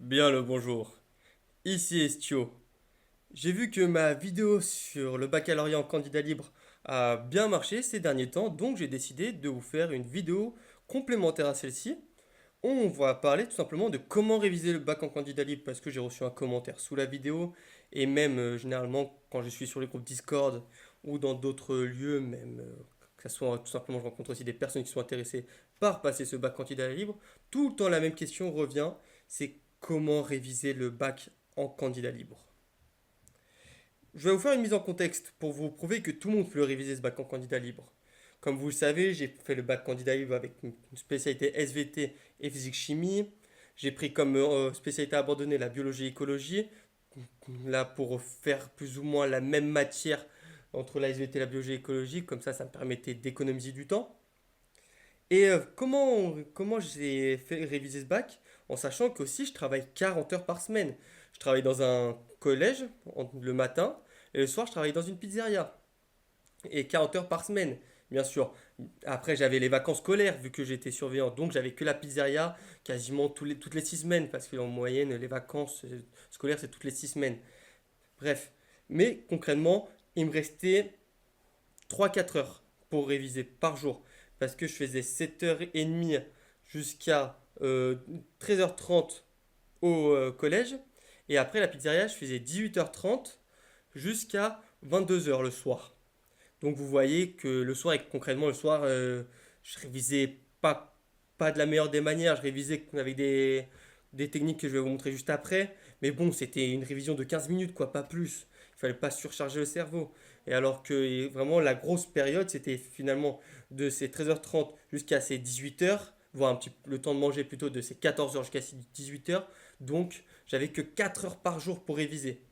Bien le bonjour, ici Estio. J'ai vu que ma vidéo sur le baccalauréat en candidat libre a bien marché ces derniers temps, donc j'ai décidé de vous faire une vidéo complémentaire à celle-ci. On va parler tout simplement de comment réviser le bac en candidat libre parce que j'ai reçu un commentaire sous la vidéo et même généralement quand je suis sur les groupes Discord ou dans d'autres lieux, même que ce soit tout simplement je rencontre aussi des personnes qui sont intéressées par passer ce bac candidat libre, tout le temps la même question revient, c'est comment réviser le bac en candidat libre. Je vais vous faire une mise en contexte pour vous prouver que tout le monde peut réviser ce bac en candidat libre. Comme vous le savez, j'ai fait le bac candidat libre avec une spécialité SVT et physique-chimie. J'ai pris comme spécialité abandonnée la biologie-écologie, là pour faire plus ou moins la même matière entre la SVT et la biologie-écologie, comme ça me permettait d'économiser du temps. Et comment j'ai fait réviser ce bac? En sachant qu'aussi je travaille 40 heures par semaine. Je travaille dans un collège le matin et le soir je travaille dans une pizzeria. Et 40 heures par semaine, bien sûr. Après j'avais les vacances scolaires vu que j'étais surveillant. Donc j'avais que la pizzeria quasiment toutes les 6 semaines parce qu'en moyenne les vacances scolaires c'est toutes les 6 semaines. Bref. Mais concrètement il me restait 3 4 heures pour réviser par jour. Parce que je faisais 7h30 jusqu'à 13h30 au collège. Et après la pizzeria, je faisais 18h30 jusqu'à 22h le soir. Donc vous voyez que le soir, et concrètement le soir, je révisais pas de la meilleure des manières. Je révisais avec des techniques que je vais vous montrer juste après. Mais bon, c'était une révision de 15 minutes, quoi, pas plus. Il fallait pas surcharger le cerveau. Et alors que vraiment la grosse période, c'était finalement de ces 13h30 jusqu'à ces 18h, voire le temps de manger plutôt de ces 14h jusqu'à ces 18h. Donc j'avais que 4 heures par jour pour réviser.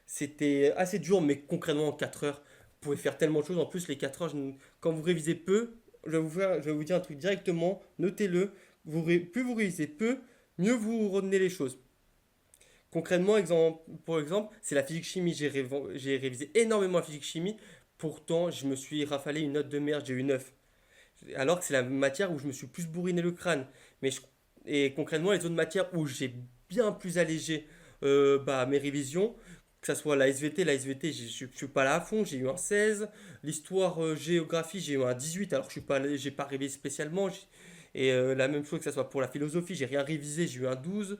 C'était assez dur, mais concrètement en 4 heures, vous pouvez faire tellement de choses. En plus, les 4 heures, quand vous révisez peu, je vais vous dire un truc directement, notez-le, plus vous révisez peu, mieux vous retenez les choses. Concrètement, pour exemple, c'est la physique-chimie. J'ai révisé énormément la physique-chimie. Pourtant, je me suis rafalé une note de merde, j'ai eu 9. Alors que c'est la matière où je me suis plus bourriné le crâne. Et concrètement, les autres matières où j'ai bien plus allégé mes révisions, que ce soit la SVT, je ne suis pas là à fond, j'ai eu un 16. L'histoire, géographie, j'ai eu un 18, alors que j'ai pas révisé spécialement. Et la même chose que ce soit pour la philosophie, j'ai rien révisé, j'ai eu un 12.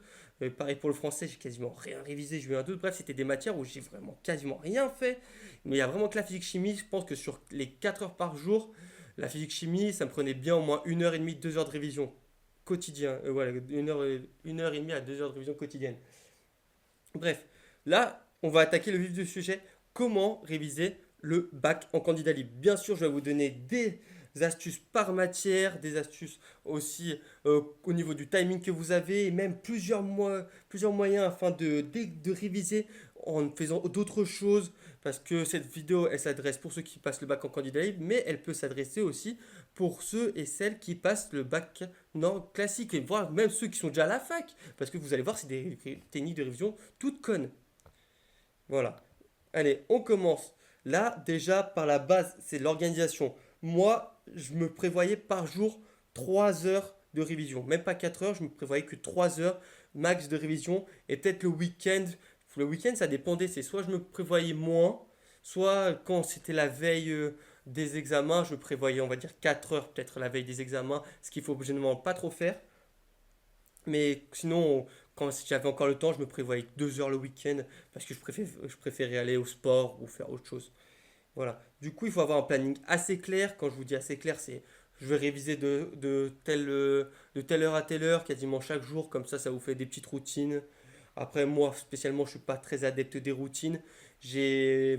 Pareil pour le français, j'ai quasiment rien révisé, j'ai eu un 12. Bref, c'était des matières où j'ai vraiment quasiment rien fait. Mais il y a vraiment que la physique-chimie, je pense que sur les 4 heures par jour, la physique-chimie, ça me prenait bien au moins 1h30, 2 heures de révision quotidien. Voilà, 1 heure et demie à 2 heures de révision quotidienne. Bref, là, on va attaquer le vif du sujet. Comment réviser le bac en candidat libre? Bien sûr, je vais vous donner des astuces par matière, des astuces aussi au niveau du timing que vous avez, et même plusieurs moyens afin de réviser en faisant d'autres choses. Parce que cette vidéo, elle s'adresse pour ceux qui passent le bac en candidat libre, mais elle peut s'adresser aussi pour ceux et celles qui passent le bac non classique, et voire même ceux qui sont déjà à la fac. Parce que vous allez voir, c'est des techniques de révision toutes connes. Voilà. Allez, on commence. Là, déjà, par la base, c'est l'organisation. Moi, je me prévoyais par jour 3 heures de révision. Même pas 4 heures, je me prévoyais que 3 heures max de révision. Et peut-être le week-end. Le week-end, ça dépendait. C'est soit je me prévoyais moins, soit quand c'était la veille des examens, je prévoyais, on va dire, 4 heures peut-être la veille des examens. Ce qu'il faut généralement pas trop faire. Mais sinon, quand j'avais encore le temps, je me prévoyais 2 heures le week-end parce que je préférais aller au sport ou faire autre chose. Voilà. Du coup, il faut avoir un planning assez clair. Quand je vous dis assez clair, c'est je vais réviser de telle heure à telle heure, quasiment chaque jour. Comme ça vous fait des petites routines. Après, moi, spécialement, je suis pas très adepte des routines. J'ai,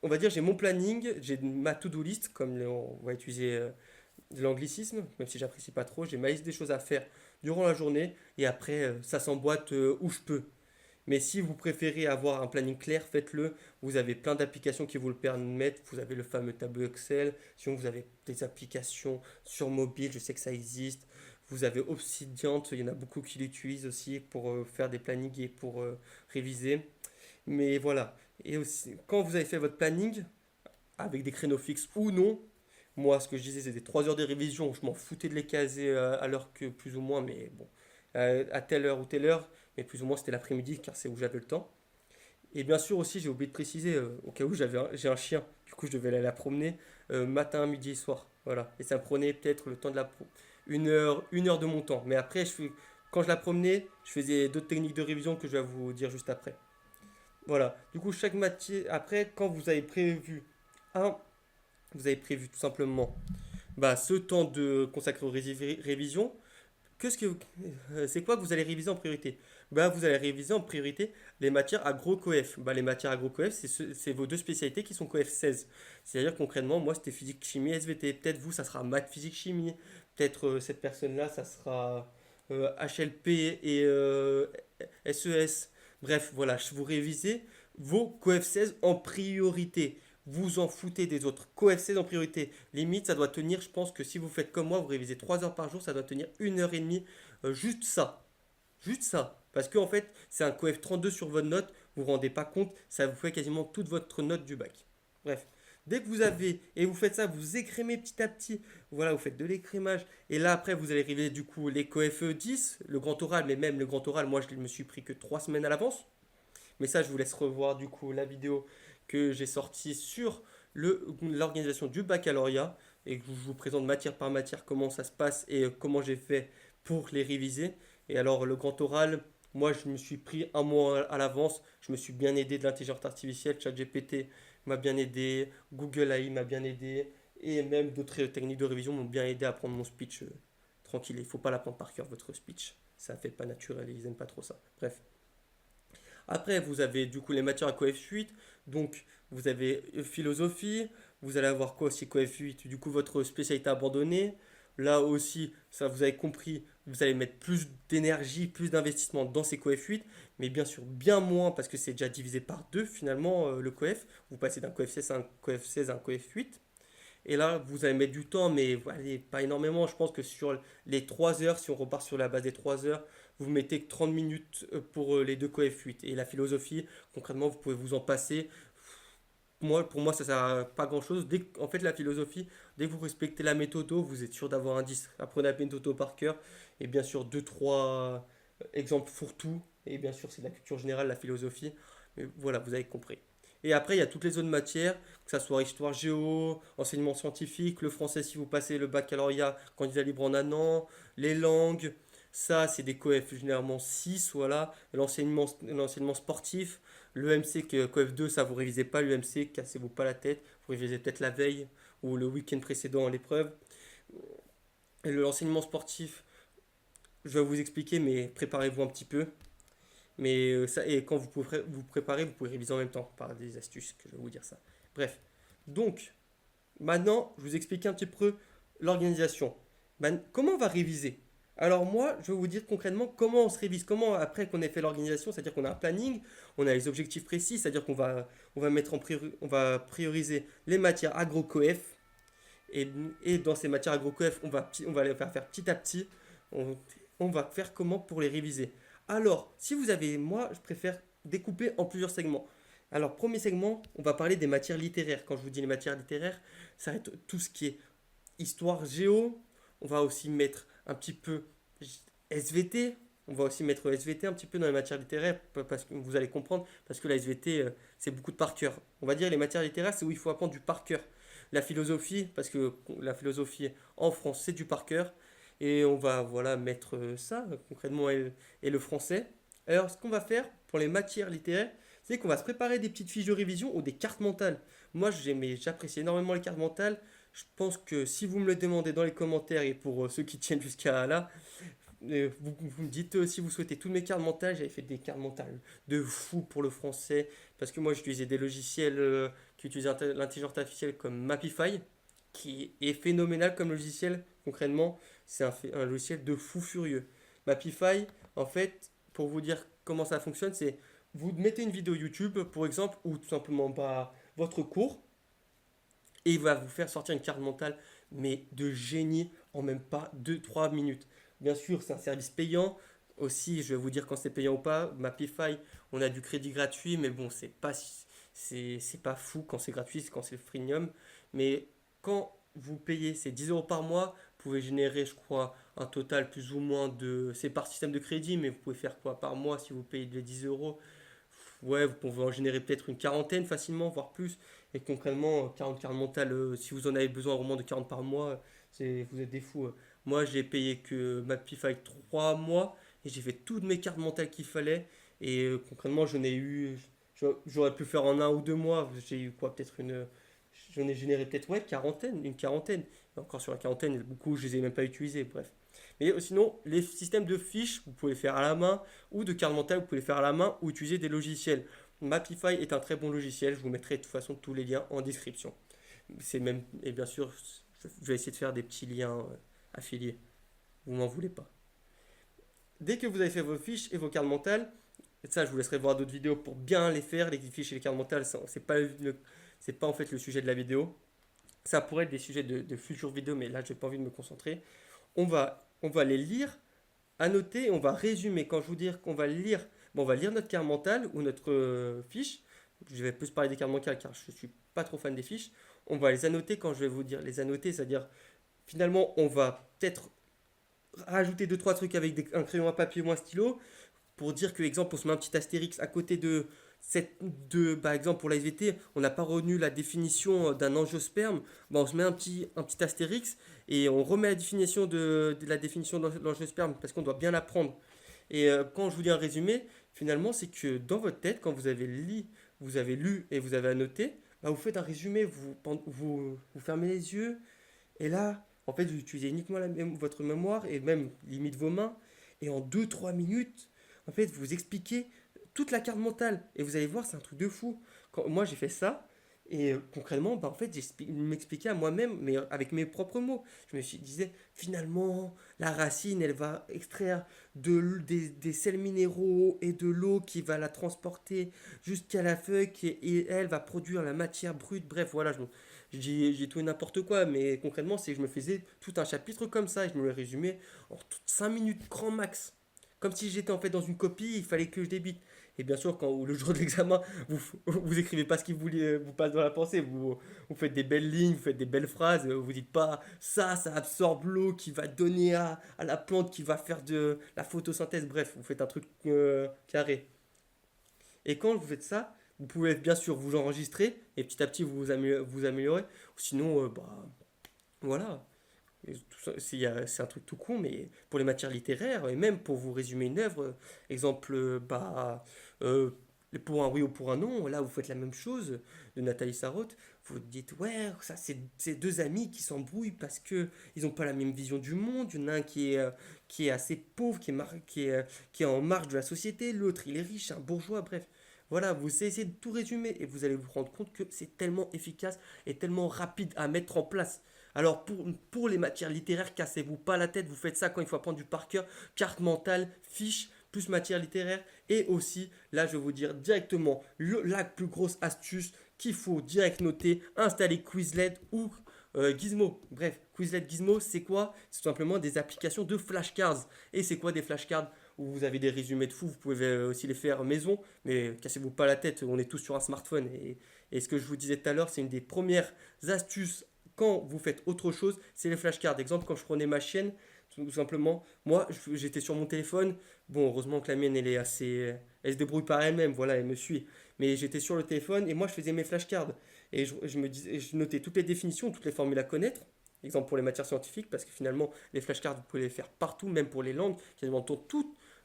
on va dire, j'ai mon planning, j'ai ma to-do list, comme on va utiliser de l'anglicisme, même si j'apprécie pas trop. J'ai ma liste des choses à faire durant la journée et après, ça s'emboîte où je peux. Mais si vous préférez avoir un planning clair, faites-le. Vous avez plein d'applications qui vous le permettent. Vous avez le fameux tableau Excel. Sinon, vous avez des applications sur mobile, je sais que ça existe. Vous avez Obsidian, il y en a beaucoup qui l'utilisent aussi pour faire des plannings et pour réviser. Mais voilà. Et aussi, quand vous avez fait votre planning, avec des créneaux fixes ou non, moi, ce que je disais, c'était 3 heures de révision. Je m'en foutais de les caser à l'heure que plus ou moins, mais bon, à telle heure ou telle heure. mais plus ou moins c'était l'après-midi car c'est où j'avais le temps. Et bien sûr aussi, j'ai oublié de préciser, au cas où j'ai un chien, du coup je devais aller la promener matin, midi et soir. Voilà. Et ça me prenait peut-être le temps de une heure de mon temps. Mais après, quand je la promenais, je faisais d'autres techniques de révision que je vais vous dire juste après. Voilà. Du coup, chaque matière, après, quand un, vous avez prévu tout simplement ce temps de consacrer aux révisions. C'est quoi que vous allez réviser en priorité? Vous allez réviser en priorité les matières agro-coef. Les matières agro-coef, c'est vos deux spécialités qui sont coef 16. C'est-à-dire concrètement, moi c'était physique, chimie, SVT. Peut-être vous, ça sera maths, physique, chimie. Peut-être cette personne-là, ça sera HLP et SES. Bref, voilà, vous révisez vos coef 16 en priorité. Vous en foutez des autres. Coef 16 en priorité. Limite, ça doit tenir, je pense que si vous faites comme moi, vous révisez 3 heures par jour, ça doit tenir 1 heure et demie. Juste ça. Juste ça. Parce qu'en fait, c'est un coef 32 sur votre note. Vous vous rendez pas compte, ça vous fait quasiment toute votre note du bac. Bref. Dès que vous avez, et vous faites ça, vous écrémez petit à petit. Voilà, vous faites de l'écrémage. Et là, après, vous allez réviser du coup les coef 10, le grand oral. Mais même le grand oral, moi, je me suis pris que 3 semaines à l'avance. Mais ça, je vous laisse revoir du coup la vidéo que j'ai sortie sur l'organisation du baccalauréat et que je vous présente matière par matière comment ça se passe et comment j'ai fait pour les réviser. Et alors, le grand oral, moi, je me suis pris un mois à l'avance. Je me suis bien aidé de l'intelligence artificielle. ChatGPT m'a bien aidé. Google AI m'a bien aidé. Et même d'autres techniques de révision m'ont bien aidé à prendre mon speech tranquille. Il ne faut pas l'apprendre par cœur, votre speech. Ça ne fait pas naturel, ils n'aiment pas trop ça. Bref. Après, vous avez du coup les matières à coef 8. Donc, vous avez philosophie. Vous allez avoir quoi aussi coef 8? Du coup, votre spécialité abandonnée. Là aussi, ça vous avez compris, vous allez mettre plus d'énergie, plus d'investissement dans ces coef 8. Mais bien sûr, bien moins parce que c'est déjà divisé par 2 finalement le coef. Vous passez d'un coef 16 à un coef 16 à un coef 8. Et là, vous allez mettre du temps, mais voilà, pas énormément. Je pense que sur les 3 heures, si on repart sur la base des 3 heures, vous mettez que 30 minutes pour les deux coef 8. Et la philosophie, concrètement, vous pouvez vous en passer. Pour moi, ça sert à pas grand-chose. En fait, la philosophie, dès que vous respectez la méthode, vous êtes sûr d'avoir un 10. Apprenez la méthode par cœur. Et bien sûr, deux trois exemples fourre-tout. Et bien sûr, c'est de la culture générale, la philosophie. Mais voilà, vous avez compris. Et après, il y a toutes les autres matières, que ce soit histoire géo, enseignement scientifique, le français si vous passez le baccalauréat, candidat libre en un an, les langues, ça c'est des coef généralement 6 voilà. L'enseignement sportif, l'EMC coef 2 ça vous révisez pas, l'EMC, cassez-vous pas la tête, vous révisez peut-être la veille ou le week-end précédent à l'épreuve. Et l'enseignement sportif, je vais vous expliquer, mais préparez-vous un petit peu. Mais ça, et quand vous pouvez vous préparer, vous pouvez réviser en même temps par des astuces que je vais vous dire ça. Bref. Donc, maintenant, je vous explique un petit peu l'organisation. Comment on va réviser? Alors moi, je vais vous dire concrètement comment on se révise. Comment, après qu'on ait fait l'organisation, c'est-à-dire qu'on a un planning, on a les objectifs précis, c'est-à-dire on va on va prioriser les matières agro-coef. Et dans ces matières agro-coef, on va les faire petit à petit. On, on va faire comment pour les réviser. Alors, si vous avez, moi, je préfère découper en plusieurs segments. Alors, premier segment, on va parler des matières littéraires. Quand je vous dis les matières littéraires, ça va être tout ce qui est histoire géo. On va aussi mettre un petit peu SVT. On va aussi mettre SVT un petit peu dans les matières littéraires parce que vous allez comprendre parce que la SVT c'est beaucoup de par cœur. On va dire les matières littéraires c'est où il faut apprendre du par cœur. La philosophie parce que la philosophie en France c'est du par cœur et on va voilà mettre ça concrètement et le français. Alors ce qu'on va faire pour les matières littéraires c'est qu'on va se préparer des petites fiches de révision ou des cartes mentales. Moi j'apprécie énormément les cartes mentales. Je pense que si vous me le demandez dans les commentaires et pour ceux qui tiennent jusqu'à là, vous me dites si vous souhaitez toutes mes cartes mentales. J'avais fait des cartes mentales de fou pour le français parce que moi j'utilisais des logiciels qui utilisent l'intelligence artificielle comme Mapify qui est phénoménal comme logiciel. Concrètement, c'est un logiciel de fou furieux. Mapify, en fait, pour vous dire comment ça fonctionne, c'est vous mettez une vidéo YouTube, pour exemple, ou tout simplement votre cours, et il va vous faire sortir une carte mentale, mais de génie en même pas 2 3 minutes. Bien sûr, c'est un service payant. Aussi, je vais vous dire quand c'est payant ou pas. Mapify, on a du crédit gratuit, mais bon, c'est pas fou quand c'est gratuit, c'est quand c'est freemium. Mais quand vous payez ces 10 € par mois, pouvez générer, je crois, un total plus ou moins de... C'est par système de crédit, mais vous pouvez faire quoi par mois si vous payez les 10 euros? Ouais, vous pouvez en générer peut-être une quarantaine facilement, voire plus. Et concrètement, 40 cartes mentales, si vous en avez besoin au moins de 40 par mois, vous êtes des fous. Moi, j'ai payé que ma PIF avec 3 mois et j'ai fait toutes mes cartes mentales qu'il fallait. Et concrètement, j'aurais pu faire en 1 ou 2 mois. J'ai eu quoi, peut-être une. J'en ai généré peut-être, ouais, quarantaine, une quarantaine. Et encore sur la quarantaine, beaucoup, je les ai même pas utilisés, bref. Mais sinon, les systèmes de fiches, vous pouvez les faire à la main, ou de cartes mentales, vous pouvez les faire à la main, ou utiliser des logiciels. Mapify est un très bon logiciel, je vous mettrai de toute façon tous les liens en description. C'est même, et bien sûr, je vais essayer de faire des petits liens affiliés. Vous m'en voulez pas. Dès que vous avez fait vos fiches et vos cartes mentales, et ça je vous laisserai voir d'autres vidéos pour bien les faire, les fiches et les cartes mentales, c'est pas en fait le sujet de la vidéo. Ça pourrait être des sujets de futures vidéos, mais là j'ai pas envie de me concentrer. On va les lire, annoter, on va résumer. Quand je vous dis qu'on va lire, bon, on va lire notre carte mentale ou notre fiche. Je vais plus parler des cartes mentales car je ne suis pas trop fan des fiches. On va les annoter quand je vais vous dire les annoter, c'est-à-dire finalement on va peut-être rajouter deux trois trucs avec un crayon à papier ou un stylo pour dire que, exemple, on se met un petit astérix à côté par exemple, pour la SVT, on n'a pas retenu la définition d'un angiosperme, on se met un petit astérix et on remet la définition de la définition de l'angiosperme parce qu'on doit bien l'apprendre. Et quand je vous dis un résumé, finalement, c'est que dans votre tête, quand vous avez lu et vous avez annoté, bah, vous faites un résumé, vous fermez les yeux et là, en fait, vous utilisez uniquement votre mémoire et même limite vos mains. Et en 2 3 minutes, en fait, vous expliquez toute la carte mentale. Et vous allez voir, c'est un truc de fou. Moi, j'ai fait ça. Et concrètement, bah, en fait, m'expliquais à moi-même, mais avec mes propres mots. Je me suis disais, finalement, la racine, elle va extraire des sels minéraux et de l'eau qui va la transporter jusqu'à la feuille et elle va produire la matière brute. Bref, voilà, j'ai tout et n'importe quoi, mais concrètement, c'est que je me faisais tout un chapitre comme ça et je me le résumais en 5 minutes grand max. Comme si j'étais en fait dans une copie, il fallait que je débite. Et bien sûr, quand le jour de l'examen, vous écrivez pas ce qui vous passe dans la pensée, vous faites des belles lignes, vous faites des belles phrases, vous dites pas ça absorbe l'eau qui va donner à la plante qui va faire de la photosynthèse. Bref, vous faites un truc carré. Et quand vous faites ça, vous pouvez bien sûr vous enregistrer et petit à petit vous améliorez. Sinon, bah voilà. Et tout ça, c'est un truc tout con, mais pour les matières littéraires et même pour vous résumer une œuvre, exemple, euh, pour un oui ou pour un non, là vous faites la même chose de Nathalie Sarraute. Vous dites, ouais, ça c'est deux amis qui s'embrouillent parce que ils n'ont pas la même vision du monde. Il y en a un qui est assez pauvre, qui est en marge de la société, l'autre il est riche, un bourgeois, bref. Voilà, vous essayez de tout résumer et vous allez vous rendre compte que c'est tellement efficace et tellement rapide à mettre en place. Alors pour les matières littéraires, cassez-vous pas la tête, vous faites ça quand il faut apprendre du par cœur, carte mentale, fiche, plus matière littéraire. Et aussi, là je vais vous dire directement la plus grosse astuce qu'il faut direct noter, installer Quizlet ou Gizmo. Bref, Quizlet, Gizmo, c'est quoi? C'est tout simplement des applications de flashcards. Et c'est quoi des flashcards? Où vous avez des résumés de fou, vous pouvez aussi les faire maison, mais cassez-vous pas la tête, on est tous sur un smartphone. Et ce que je vous disais tout à l'heure, c'est une des premières astuces quand vous faites autre chose, c'est les flashcards. Exemple, quand je prenais ma chaîne, tout simplement, moi j'étais sur mon téléphone. Bon, heureusement que la mienne elle se débrouille par elle-même, voilà, elle me suit. Mais j'étais sur le téléphone et moi je faisais mes flashcards. Et je notais toutes les définitions, toutes les formules à connaître. Exemple pour les matières scientifiques, parce que finalement les flashcards vous pouvez les faire partout, même pour les langues, quasiment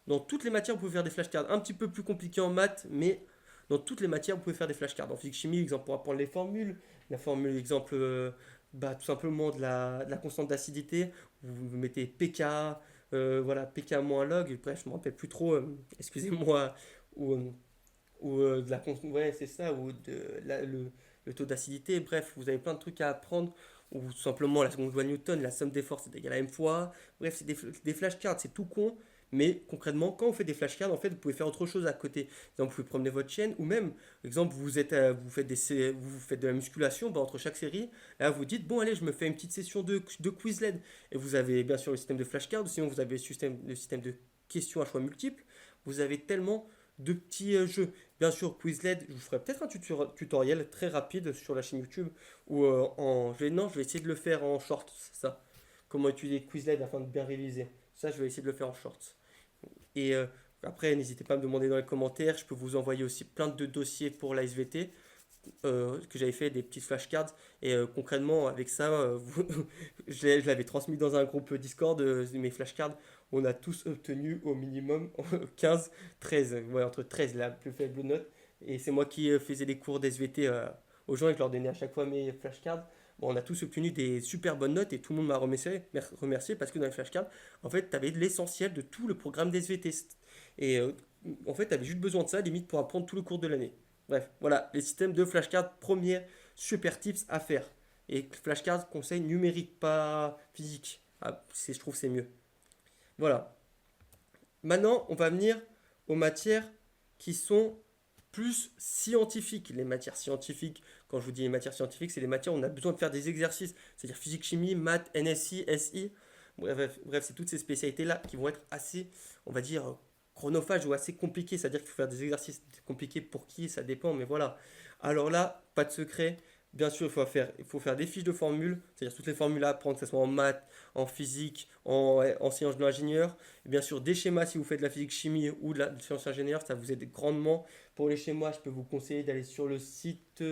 dans toutes les matières vous pouvez faire des flashcards. Un petit peu plus compliqué en maths, mais dans toutes les matières vous pouvez faire des flashcards. En physique chimie, exemple pour apprendre les formules, la formule exemple bah, tout simplement de la constante d'acidité. Vous mettez pK, voilà, pK moins log, bref, je ne me rappelle plus trop, excusez-moi, ou, de la constante, ouais, c'est ça, ou le taux d'acidité, bref, vous avez plein de trucs à apprendre, ou tout simplement la seconde loi de Newton, la somme des forces est égale à m fois A. Bref, c'est des flashcards, c'est tout con, mais concrètement, quand vous faites des flashcards, en fait, vous pouvez faire autre chose à côté. Donc, vous pouvez promener votre chaîne, ou même, exemple, vous faites de la musculation, bah, entre chaque série, là, vous dites, bon, allez, je me fais une petite session de Quizlet. Et vous avez bien sûr le système de flashcards, ou sinon vous avez le système de questions à choix multiples. Vous avez tellement de petits jeux. Bien sûr, Quizlet, je vous ferai peut-être un tutoriel très rapide sur la chaîne YouTube, ou non, je vais essayer de le faire en short, ça. comment utiliser Quizlet afin de bien réviser. Ça, je vais essayer de le faire en short. Et après, n'hésitez pas à me demander dans les commentaires. Je peux vous envoyer aussi plein de dossiers pour la SVT que j'avais fait, des petites flashcards. Et concrètement, avec ça, je l'avais transmis dans un groupe Discord, mes flashcards. On a tous obtenu au minimum 15, 13, ouais, entre 13 la plus faible note. Et c'est moi qui faisais des cours d'SVT aux gens et je leur donnais à chaque fois mes flashcards. Bon, on a tous obtenu des super bonnes notes et tout le monde m'a remercié parce que dans les flashcards, en fait, tu avais l'essentiel de tout le programme d'SVT. Et en fait, tu avais juste besoin de ça, limite, pour apprendre tout le cours de l'année. Bref, voilà, les systèmes de flashcards, premier super tips à faire. Et flashcards, conseil numérique, pas physique. Ah, je trouve que c'est mieux. Voilà. Maintenant, on va venir aux matières qui sont plus scientifiques. Les matières scientifiques, quand je vous dis les matières scientifiques, c'est les matières où on a besoin de faire des exercices, c'est-à-dire physique, chimie, maths, NSI, SI. Bref, c'est toutes ces spécialités-là qui vont être assez, on va dire, chronophages ou assez compliquées. C'est-à-dire qu'il faut faire des exercices compliqués pour qui, ça dépend, mais voilà. Alors là, pas de secret. Bien sûr, il faut faire des fiches de formules, c'est-à-dire toutes les formules à apprendre, que ce soit en maths, en physique, en sciences de l'ingénieur. Et bien sûr, des schémas si vous faites de la physique chimie ou de la science ingénieure, ça vous aide grandement. Pour les schémas, je peux vous conseiller d'aller sur le site.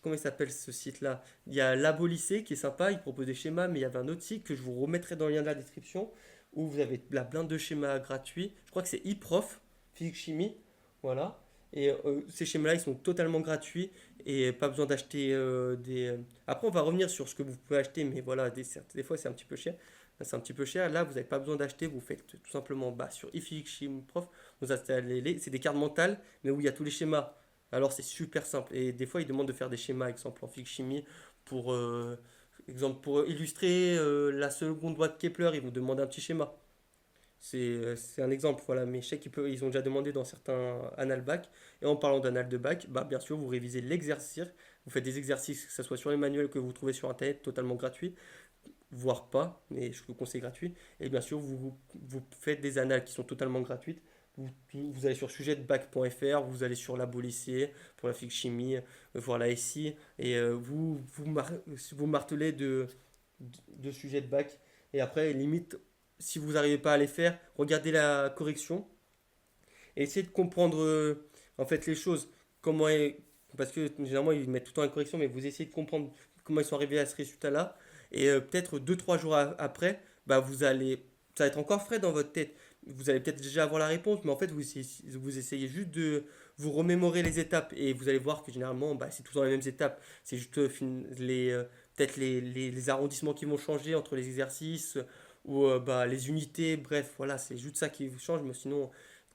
Comment il s'appelle ce site-là? Il y a Labo Lycée qui est sympa, il propose des schémas, mais il y avait un autre site que je vous remettrai dans le lien de la description où vous avez la blinde de schémas gratuits. Je crois que c'est eProf, physique chimie. Voilà. Et ces schémas-là, ils sont totalement gratuits et pas besoin d'acheter des. Après, on va revenir sur ce que vous pouvez acheter, mais voilà, des fois c'est un petit peu cher. C'est un petit peu cher. Là, vous n'avez pas besoin d'acheter. Vous faites tout simplement sur ePhysique Chimie Prof. Vous installez c'est des cartes mentales, mais où il y a tous les schémas. Alors c'est super simple. Et des fois, ils demandent de faire des schémas, exemple en physique chimie, pour, pour illustrer la seconde loi de Kepler. Ils vous demandent un petit schéma. C'est un exemple, voilà, mais je sais ils ont déjà demandé dans certains annales bac. Et en parlant d'annales de bac, bah, bien sûr, vous révisez l'exercice. Vous faites des exercices, que ce soit sur les manuels que vous trouvez sur Internet, totalement gratuits, voire pas, mais je vous conseille gratuit. Et bien sûr, vous faites des annales qui sont totalement gratuites. Vous allez sur sujetdebac.fr, vous allez sur Labo Lycée pour la physique chimie, voir la SI, et vous martelez de sujets de bac. Et après, limite, si vous n'arrivez pas à les faire, regardez la correction et essayez de comprendre en fait les choses. Comment est- Parce que généralement ils mettent tout le temps la correction, mais vous essayez de comprendre comment ils sont arrivés à ce résultat-là. Et peut-être deux trois jours après, bah, ça va être encore frais dans votre tête. Vous allez peut-être déjà avoir la réponse, mais en fait vous essayez juste de vous remémorer les étapes et vous allez voir que généralement bah, c'est toujours les mêmes étapes. C'est juste peut-être les arrondissements qui vont changer entre les exercices ou bah, les unités, bref, voilà, c'est juste ça qui change, mais sinon,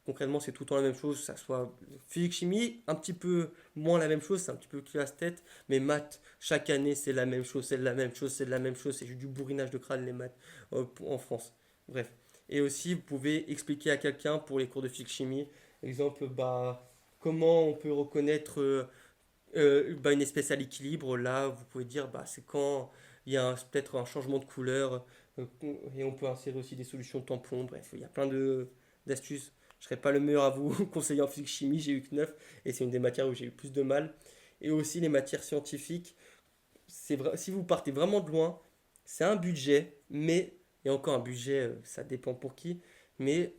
concrètement, c'est tout le temps la même chose, que ça soit physique, chimie, un petit peu moins la même chose, c'est un petit peu casse-tête, mais maths, chaque année, c'est la même chose, c'est la même chose, c'est la même chose, c'est juste du bourrinage de crâne, les maths, en France. Bref. Et aussi, vous pouvez expliquer à quelqu'un pour les cours de physique, chimie, exemple, bah, comment on peut reconnaître bah, une espèce à l'équilibre. Là, vous pouvez dire, bah, c'est quand il y a peut-être un changement de couleur, euh, et on peut insérer aussi des solutions de tampons. Bref, il y a plein d'astuces. Je ne serais pas le meilleur à vous conseiller en physique chimie, j'ai eu que 9 et c'est une des matières où j'ai eu plus de mal. Et aussi les matières scientifiques, c'est vrai, si vous partez vraiment de loin, c'est un budget, mais, et encore un budget, ça dépend pour qui, mais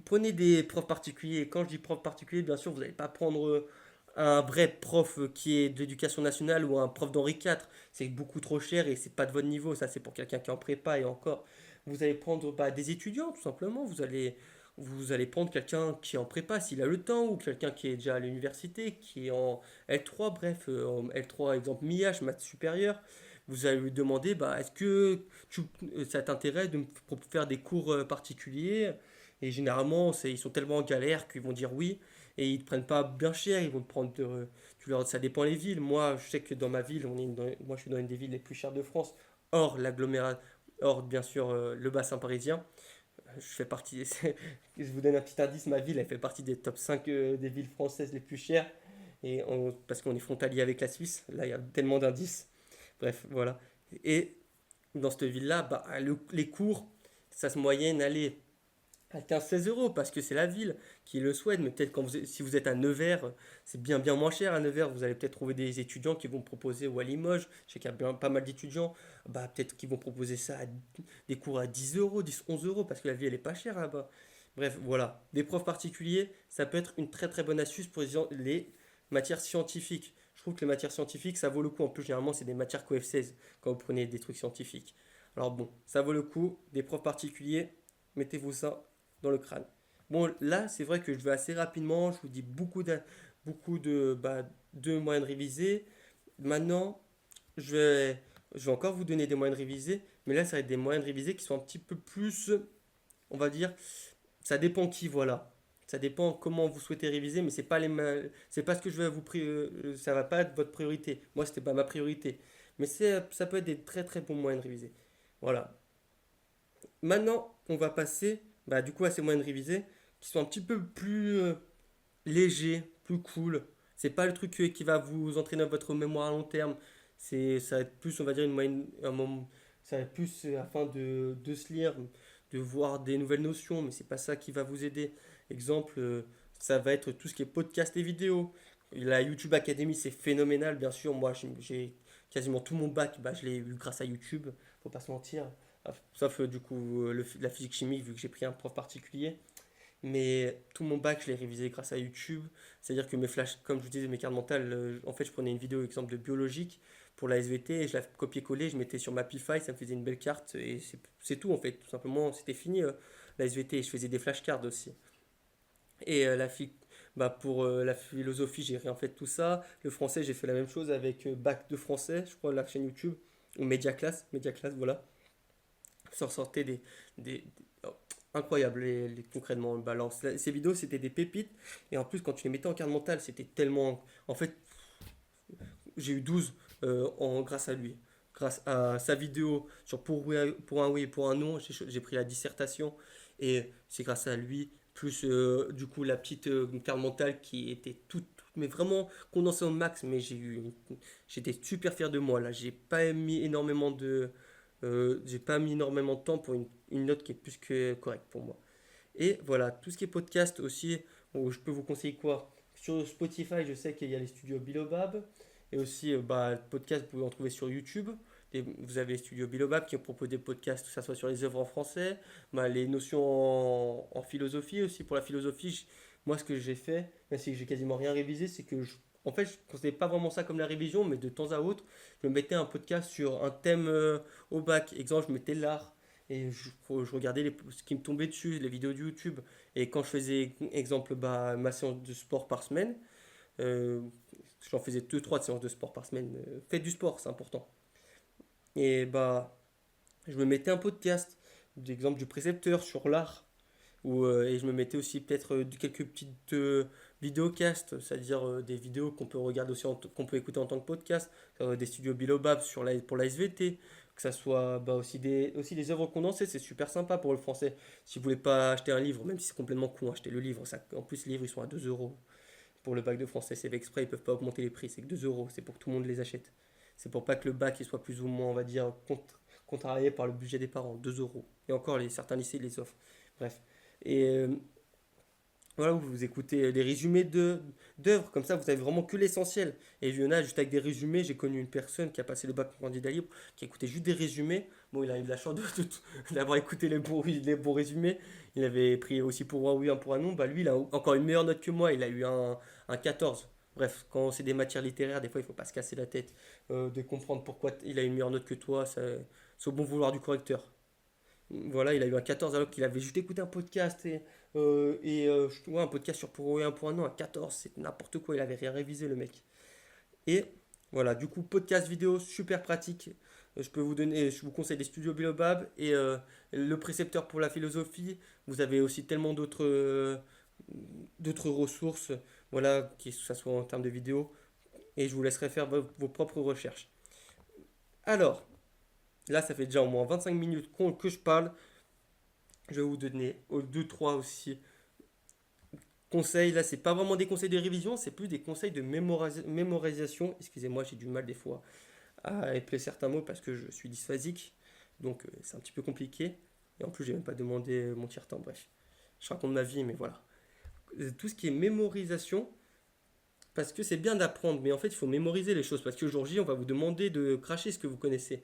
prenez des profs particuliers. Quand je dis prof particulier, bien sûr, vous n'allez pas prendre un vrai prof qui est d'éducation nationale ou un prof d'Henri IV. C'est beaucoup trop cher et c'est pas de votre niveau. Ça, c'est pour quelqu'un qui est en prépa et encore. Vous allez prendre bah, des étudiants, tout simplement. Vous allez prendre quelqu'un qui est en prépa s'il a le temps ou quelqu'un qui est déjà à l'université, qui est en L3, bref, en L3, exemple MIH, maths supérieur. Vous allez lui demander, bah, est-ce que ça t'intéresse de me faire des cours particuliers? Et généralement, ils sont tellement en galère qu'ils vont dire oui et ils ne te prennent pas bien cher. Ils vont te prendre. Ça dépend les villes. Moi, je sais que dans ma ville, moi, je suis dans une des villes les plus chères de France, hors l'agglomération, hors bien sûr le bassin parisien. Je fais partie. Je vous donne un petit indice, ma ville, elle fait partie des top 5 des villes françaises les plus chères. Parce qu'on est frontalier avec la Suisse. Là, il y a tellement d'indices. Bref, voilà. Et dans cette ville-là, bah, les cours, ça se moyenne, allez, à 15-16 € parce que c'est la ville qui le souhaite. Mais peut-être si vous êtes à Nevers, c'est bien bien moins cher à Nevers. Vous allez peut-être trouver des étudiants qui vont proposer, ou à Limoges, je sais qu'il y a pas mal d'étudiants, bah, peut-être qu'ils vont proposer ça des cours à 10 €, 10-11 € parce que la vie elle est pas chère là-bas. Bref, voilà. Des profs particuliers, ça peut être une très très bonne astuce pour les matières scientifiques. Je trouve que les matières scientifiques, ça vaut le coup. En plus, généralement, c'est des matières QF16 quand vous prenez des trucs scientifiques. Alors bon, ça vaut le coup. Des profs particuliers, mettez-vous ça dans le crâne. Bon, là, c'est vrai que je vais assez rapidement. Je vous dis beaucoup de moyens de réviser. Maintenant, je vais, je vais encore vous donner des moyens de réviser. Mais là, ça va être des moyens de réviser qui sont un petit peu plus, on va dire, ça dépend qui, voilà. Ça dépend comment vous souhaitez réviser, mais c'est pas ce que je vais ça va pas être votre priorité. Moi, c'était pas ma priorité. Mais ça peut être des très très bons moyens de réviser. Voilà. Maintenant, on va passer du coup à ces moyens de réviser qui sont un petit peu plus légers, plus cool. C'est pas le truc qui va vous entraîner à votre mémoire à long terme. Ça va être plus, on va dire, un moment, ça va être plus afin de se lire, de voir des nouvelles notions, mais c'est pas ça qui va vous aider. Exemple, ça va être tout ce qui est podcast et vidéo. La YouTube Academy, c'est phénoménal, bien sûr. Moi, j'ai quasiment tout mon bac, je l'ai eu grâce à YouTube, faut pas se mentir. Sauf du coup la physique chimie, vu que j'ai pris un prof particulier. Mais tout mon bac, je l'ai révisé grâce à YouTube. C'est-à-dire que mes flashs, comme je vous disais, mes cartes mentales, en fait, je prenais une vidéo, exemple, de biologique pour la SVT et je la copiais-collais, je mettais sur ma Pify, ça me faisait une belle carte et c'est tout, en fait. Tout simplement, c'était fini, la SVT. Et je faisais des flashcards aussi. Et pour la philosophie, j'ai rien fait de tout ça. Le français, j'ai fait la même chose avec bac de français, je crois, la chaîne YouTube. Ou Média Class, voilà. Ça ressortait oh, incroyable concrètement. Ces vidéos, c'était des pépites. Et en plus, quand tu les mettais en carte mentale, c'était tellement. En fait, j'ai eu 12 grâce à lui. Grâce à sa vidéo sur pour un oui et pour un non, j'ai pris la dissertation. Et c'est grâce à lui, plus du coup la petite carte mentale qui était mais vraiment condensée au max. Mais j'étais super fier de moi là. J'ai pas mis énormément de temps pour une note qui est plus que correcte pour moi. Et voilà, tout ce qui est podcast aussi, où je peux vous conseiller quoi? Sur Spotify, je sais qu'il y a les studios Bilobab. Et aussi, le podcast, vous pouvez en trouver sur YouTube. Et vous avez les studios Bilobab qui proposent des podcasts, que ce soit sur les œuvres en français, les notions en philosophie aussi. Pour la philosophie, moi, ce que j'ai fait, même si j'ai quasiment rien révisé, c'est que en fait, je ne considérais pas vraiment ça comme la révision, mais de temps à autre, je me mettais un podcast sur un thème au bac. Exemple, je mettais l'art et je regardais ce qui me tombait dessus, les vidéos de YouTube. Et quand je faisais, exemple, ma séance de sport par semaine, euh, j'en faisais 2-3 séances de sport par semaine. Faites du sport, c'est important. Et je me mettais un podcast, d'exemple du précepteur sur l'art. Et je me mettais aussi peut-être quelques petites vidéocasts, c'est-à-dire des vidéos qu'on peut regarder aussi, qu'on peut écouter en tant que podcast, des studios Bilobab pour la SVT, que ça soit aussi des œuvres condensées, c'est super sympa pour le français. Si vous voulez pas acheter un livre, même si c'est complètement con, acheter le livre, en plus les livres ils sont à 2 € pour le bac de français, c'est fait exprès, ils peuvent pas augmenter les prix, c'est que 2 €, c'est pour que tout le monde les achète. C'est pour pas que le bac il soit plus ou moins, on va dire, contrarié par le budget des parents, 2 €. Et encore, certains lycées les offrent. Bref. Et voilà, vous écoutez des résumés d'œuvres, comme ça vous avez vraiment que l'essentiel. Et il y en a juste avec des résumés, j'ai connu une personne qui a passé le bac en candidat libre, qui écoutait juste des résumés. Bon, il a eu de la chance d'avoir écouté les bons résumés. Il avait pris aussi pour un oui, un pour un non. Lui, il a encore une meilleure note que moi, il a eu un 14. Bref, quand c'est des matières littéraires, des fois il faut pas se casser la tête de comprendre pourquoi il a une meilleure note que toi, c'est au bon vouloir du correcteur. Voilà, il a eu un 14 alors qu'il avait juste écouté un podcast ouais, un podcast sur pour un point non, un 14, c'est n'importe quoi, il avait rien révisé le mec. Et voilà, du coup, podcast vidéo super pratique. Je vous conseille les studios Bilobab et le précepteur pour la philosophie. Vous avez aussi tellement d'autres ressources, voilà, que ce soit en termes de vidéos. Et je vous laisserai faire vos propres recherches. Alors, là, ça fait déjà au moins 25 minutes que je parle. Je vais vous donner 2-3 aussi conseils. Là, c'est pas vraiment des conseils de révision, c'est plus des conseils de mémorisation. Excusez-moi, j'ai du mal des fois à épeler certains mots parce que je suis dysphasique. Donc, c'est un petit peu compliqué. Et en plus, j'ai même pas demandé mon tiers-temps, bref. je raconte ma vie, mais voilà. Tout ce qui est mémorisation, parce que c'est bien d'apprendre, mais en fait, il faut mémoriser les choses, parce que jour J, on va vous demander de cracher ce que vous connaissez.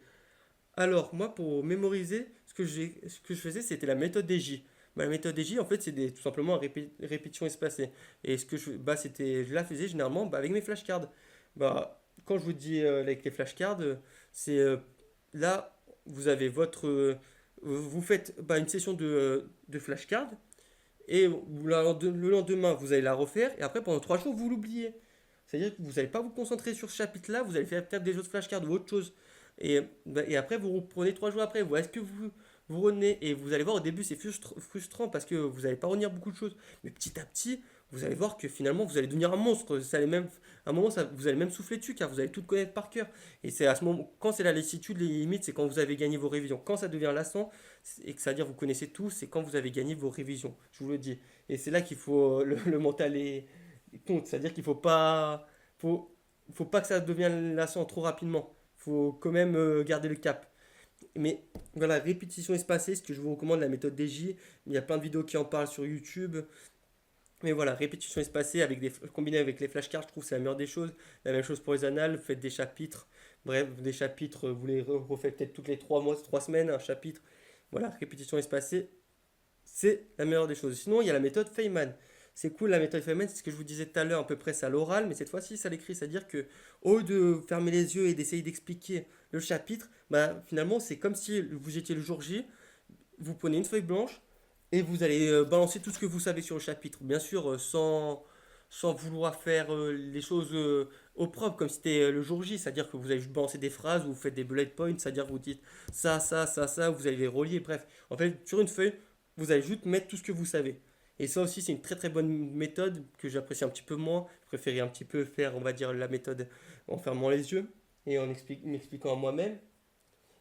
Alors, moi, pour mémoriser, ce que je faisais, c'était la méthode des J. Bah, la méthode des J, en fait, tout simplement répétition espacée. Et je la faisais généralement avec mes flashcards. Quand je vous dis avec les flashcards, c'est là, vous avez vous faites une session de flashcards, et le lendemain, vous allez la refaire, et après, pendant 3 jours, vous l'oubliez. C'est-à-dire que vous n'allez pas vous concentrer sur ce chapitre-là, vous allez faire peut-être des autres flashcards ou autre chose. Et après, vous reprenez 3 jours après. Est-ce que vous revenez et vous allez voir au début, c'est frustrant parce que vous n'allez pas retenir beaucoup de choses. Mais petit à petit, vous allez voir que finalement, vous allez devenir un monstre. À un moment, vous allez même souffler dessus car vous allez tout connaître par cœur. Et c'est à ce moment, quand c'est la lassitude, les limites, c'est quand vous avez gagné vos révisions. Quand ça devient lassant et que ça veut dire vous connaissez tout, c'est quand vous avez gagné vos révisions. Je vous le dis. Et c'est là qu'il faut le mental compte. C'est-à-dire qu'il faut, faut pas que ça devienne lassant trop rapidement. Faut quand même garder le cap. Mais voilà, répétition espacée, ce que je vous recommande, la méthode DJ. Il y a plein de vidéos qui en parlent sur YouTube. Mais voilà, répétition espacée combinée avec les flashcards, je trouve que c'est la meilleure des choses. La même chose pour les annales, faites des chapitres. Bref, des chapitres, vous les refaites peut-être toutes les 3 mois, 3 semaines, un chapitre. Voilà, répétition espacée, c'est la meilleure des choses. Sinon, il y a la méthode Feynman. C'est cool la méthode Feynman, c'est ce que je vous disais tout à l'heure, à peu près c'est à l'oral, mais cette fois-ci c'est à l'écrit. C'est-à-dire que au lieu de fermer les yeux et d'essayer d'expliquer le chapitre, finalement c'est comme si vous étiez le jour J, vous prenez une feuille blanche et vous allez balancer tout ce que vous savez sur le chapitre. Bien sûr, sans vouloir faire les choses au propre, comme si c'était le jour J, c'est-à-dire que vous allez juste balancer des phrases, ou vous faites des bullet points, c'est-à-dire que vous dites ça, vous allez les relier, bref. En fait, sur une feuille, vous allez juste mettre tout ce que vous savez. Et ça aussi, c'est une très très bonne méthode que j'apprécie un petit peu moins. Je préférais un petit peu faire, on va dire, la méthode en fermant les yeux et m'expliquant à moi-même.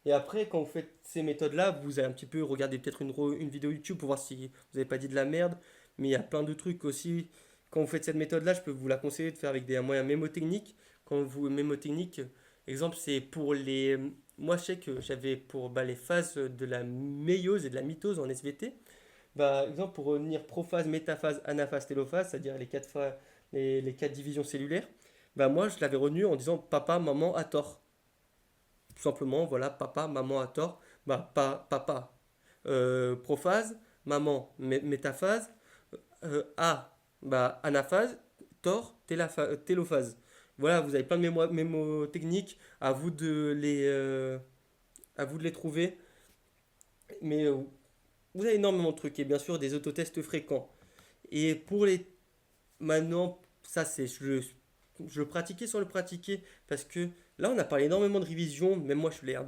Et après, quand vous faites ces méthodes-là, vous allez un petit peu regarder peut-être une vidéo YouTube pour voir si vous n'avez pas dit de la merde. Mais il y a plein de trucs aussi. Quand vous faites cette méthode-là, je peux vous la conseiller de faire avec des moyens mémotechniques. Quand vous mémotechnique, exemple, c'est pour les. Moi, je sais que j'avais pour les phases de la méiose et de la mitose en SVT. Exemple, pour retenir prophase, métaphase, anaphase, télophase, c'est-à-dire les 4 divisions cellulaires, moi, je l'avais retenu en disant papa, maman, à tort. Tout simplement, voilà, papa, maman a tort. Papa, prophase, maman, métaphase, anaphase, tort, télophase. Voilà, vous avez plein de mémo techniques, à vous de les trouver. Mais vous avez énormément de trucs et bien sûr des autotests fréquents. Et pour les maintenant, ça c'est je le pratiquais sans le pratiquer parce que là on a parlé énormément de révision, même moi je l'ai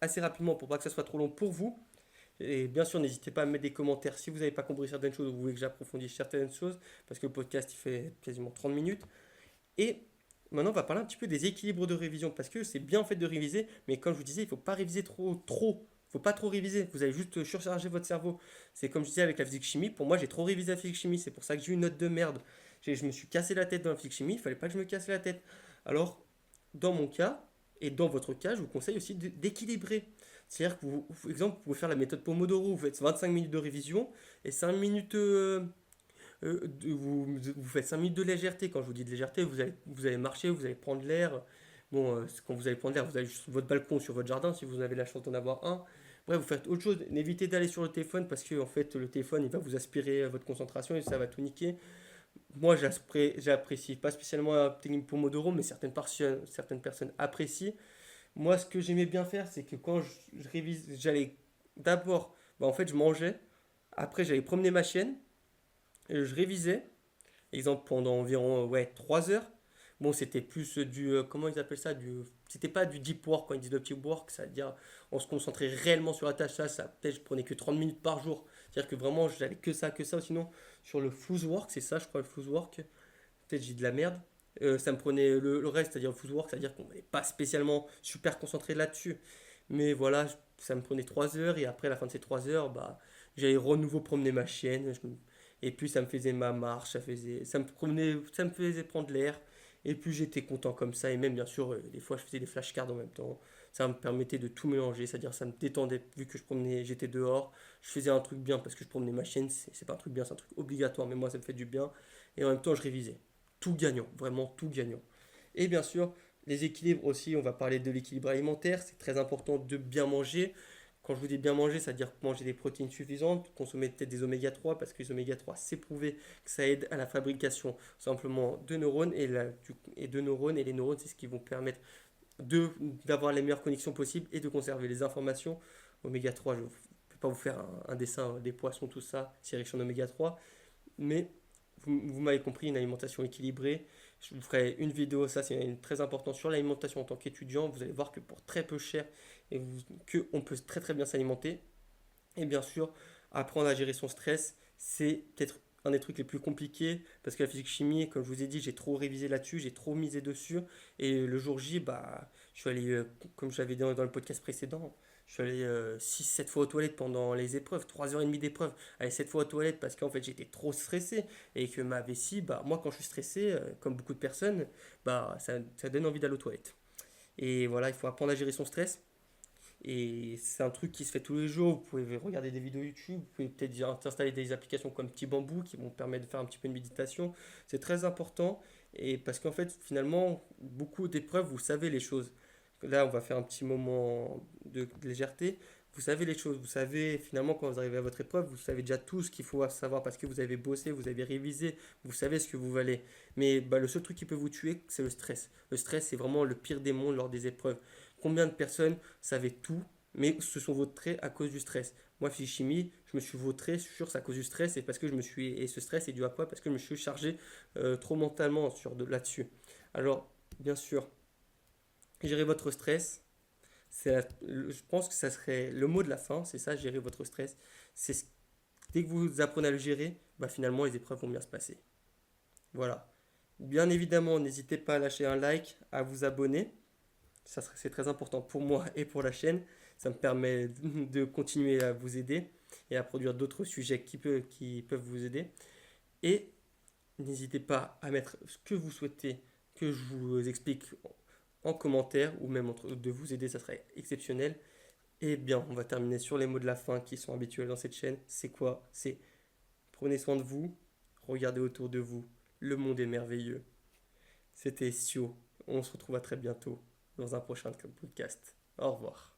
assez rapidement pour pas que ça soit trop long pour vous. Et bien sûr, n'hésitez pas à me mettre des commentaires si vous n'avez pas compris certaines choses ou vous voulez que j'approfondisse certaines choses parce que le podcast il fait quasiment 30 minutes. Et maintenant, on va parler un petit peu des équilibres de révision parce que c'est bien en fait de réviser, mais comme je vous disais, il ne faut pas réviser trop. Il ne faut pas trop réviser, vous allez juste surcharger votre cerveau. C'est comme je disais avec la physique-chimie, pour moi j'ai trop révisé la physique-chimie, c'est pour ça que j'ai eu une note de merde. Je me suis cassé la tête dans la physique-chimie, il fallait pas que je me casse la tête. Alors, dans mon cas, et dans votre cas, je vous conseille aussi d'équilibrer. C'est-à-dire que exemple, vous pouvez faire la méthode Pomodoro, vous faites 25 minutes de révision et 5 minutes vous faites 5 minutes de légèreté. Quand je vous dis de légèreté, vous allez marcher, vous allez prendre l'air. Bon, quand vous allez prendre l'air, vous allez sur votre balcon, sur votre jardin, si vous avez la chance d'en avoir un. Bref, vous faites autre chose. N'évitez d'aller sur le téléphone parce que en fait, le téléphone, il va vous aspirer votre concentration et ça va tout niquer. Moi, j'apprécie pas spécialement la technique Pomodoro, mais certaines personnes apprécient. Moi, ce que j'aimais bien faire, c'est que quand je révise, j'allais d'abord, en fait, je mangeais. Après, j'allais promener ma chienne. Je révisais, exemple pendant environ 3 heures. Bon, c'était plus comment ils appellent ça, c'était pas du deep work quand ils disent le deep work, c'est-à-dire on se concentrait réellement sur la tâche. Ça peut-être je prenais que 30 minutes par jour. C'est-à-dire que vraiment j'allais que ça, sinon sur le flouze work, c'est ça je crois le flouze work, peut-être j'ai de la merde. Ça me prenait le reste, c'est-à-dire le flouze work, c'est-à-dire qu'on n'est pas spécialement super concentré là-dessus. Mais voilà, ça me prenait 3 heures et après la fin de ces 3 heures, j'allais renouveau promener ma chienne. Et puis ça me faisait ma marche, ça me faisait prendre l'air. Et plus j'étais content comme ça, et même bien sûr, des fois je faisais des flashcards en même temps. Ça me permettait de tout mélanger, c'est-à-dire ça me détendait vu que je promenais, j'étais dehors, je faisais un truc bien parce que je promenais ma chaîne, c'est pas un truc bien, c'est un truc obligatoire, mais moi ça me fait du bien. Et en même temps je révisais. Tout gagnant, vraiment tout gagnant. Et bien sûr, les équilibres aussi, on va parler de l'équilibre alimentaire, c'est très important de bien manger. Quand je vous dis bien manger, c'est-à-dire manger des protéines suffisantes, consommer peut-être des oméga 3 parce que les oméga 3, c'est prouvé que ça aide à la fabrication simplement de neurones et de neurones, et les neurones, c'est ce qui vont permettre d'avoir les meilleures connexions possibles et de conserver les informations. Oméga 3, je ne vais pas vous faire un dessin des poissons, tout ça, c'est riche en oméga 3, mais vous m'avez compris, une alimentation équilibrée. Je vous ferai une vidéo, ça c'est très important, sur l'alimentation en tant qu'étudiant. Vous allez voir que pour très peu cher, on peut très très bien s'alimenter. Et bien sûr, apprendre à gérer son stress, c'est peut-être un des trucs les plus compliqués parce que la physique-chimie, comme je vous ai dit, j'ai trop révisé là-dessus, j'ai trop misé dessus. Et le jour J, bah, je suis allé, comme je l'avais dit dans le podcast précédent, je suis allé 6-7 fois aux toilettes pendant les épreuves, 3h30 d'épreuves. Allez, 7 fois aux toilettes parce qu'en fait j'étais trop stressé et que ma vessie, bah, moi quand je suis stressé, comme beaucoup de personnes, bah, ça donne envie d'aller aux toilettes. Et voilà, il faut apprendre à gérer son stress. Et c'est un truc qui se fait tous les jours. Vous pouvez regarder des vidéos YouTube, vous pouvez peut-être installer des applications comme Petit Bambou qui vont permettre de faire un petit peu de méditation. C'est très important. Et parce qu'en fait, finalement, beaucoup d'épreuves, vous savez les choses. Là, on va faire un petit moment de légèreté. Vous savez les choses. Vous savez, finalement, quand vous arrivez à votre épreuve, vous savez déjà tout ce qu'il faut savoir parce que vous avez bossé, vous avez révisé, vous savez ce que vous valez. Mais bah, le seul truc qui peut vous tuer, c'est le stress. Le stress, c'est vraiment le pire démon lors des épreuves. Combien de personnes savaient tout, mais se sont vautrées à cause du stress? Moi, physique-chimie, je me suis vautré sur à cause du stress et parce que je me suis et ce stress est dû à quoi? Parce que je me suis chargé trop mentalement là-dessus. Alors, bien sûr, gérer votre stress, je pense que ça serait le mot de la fin, c'est ça, gérer votre stress. Dès que vous apprenez à le gérer, bah finalement les épreuves vont bien se passer. Voilà. Bien évidemment, n'hésitez pas à lâcher un like, à vous abonner. C'est très important pour moi et pour la chaîne. Ça me permet de continuer à vous aider et à produire d'autres sujets qui peuvent vous aider. Et n'hésitez pas à mettre ce que vous souhaitez que je vous explique en commentaire ou même de vous aider, ça serait exceptionnel. Et bien, on va terminer sur les mots de la fin qui sont habituels dans cette chaîne. C'est quoi? C'est prenez soin de vous, regardez autour de vous, le monde est merveilleux. C'était Sio, on se retrouve à très bientôt dans un prochain podcast. Au revoir.